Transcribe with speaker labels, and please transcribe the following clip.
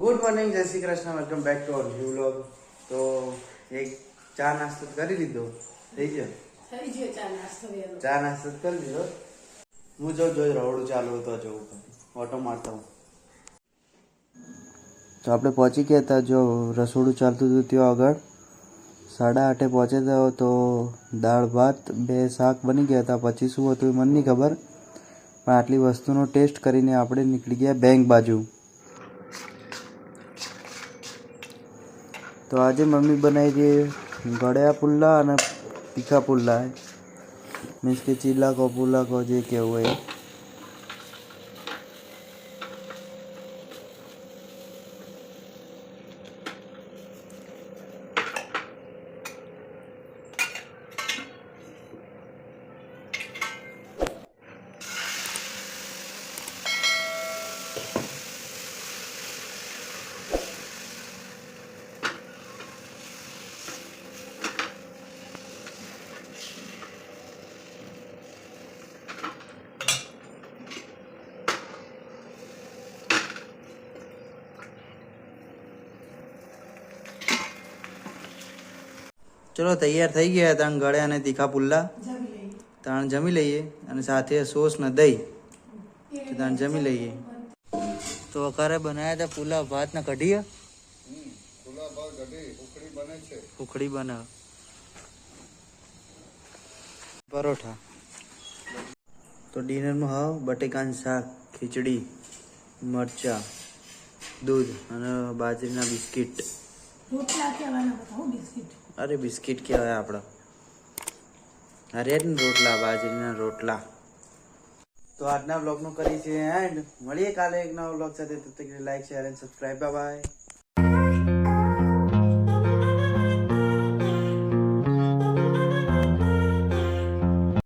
Speaker 1: Good morning, જય Shri Krishna, welcome back to our new vlog. તો એક ચા નાસ્તો કરી લીધો, થઈ ગયો ચા નાસ્તો કરી લીધો. હું જોઈ રવડું ચાલુ હતો, જોઉં ઓટો મારતા હું. તો આપણે પહોંચી ગયા હતા, જો રસોડું ચાલતું હતું ત્યાં આગળ 8:30 પહોંચ્યા હતા. તો દાળ ભાત 2 શાક બની ગયા હતા. પછી શું હતું એ મને નહીં ખબર, પણ આટલી વસ્તુનો ટેસ્ટ કરીને આપણે નીકળી ગયા બેંક બાજુ. તો આજે મમ્મી બનાવી હતી ગળ્યા પુલ્લા અને તીખા પુલ્લા, મીન્સ કે ચીલા કો પુલ્લા કો જે કહેવું હોય. ચલો તૈયાર થઈ ગયા ત્રણ ગળ્યા અને તીખા પુલ્લા. ત્રણ જમી લઈએ અને સાથે સોસ ને દહીં ત્રણ જમી લઈએ. તો અકારે બનાવ્યા હતા પુલા ભાત ને કઢી. ઉખડી બને, પરોઠા. તો ડિનરમાં હા બટેકાનું શાક, ખીચડી, મરચા, દૂધ અને બાજરીના બિસ્કિટ. અરે બિસ્કિટ કહેવાય આપણા. અરે ને રોટલા, બાજરીના રોટલા. તો આજના બ્લોગનું કરી છે એન્ડ. મળીએ કાલે એક નવા બ્લોગ સાથે. તબ તક like, share and subscribe. Bye bye.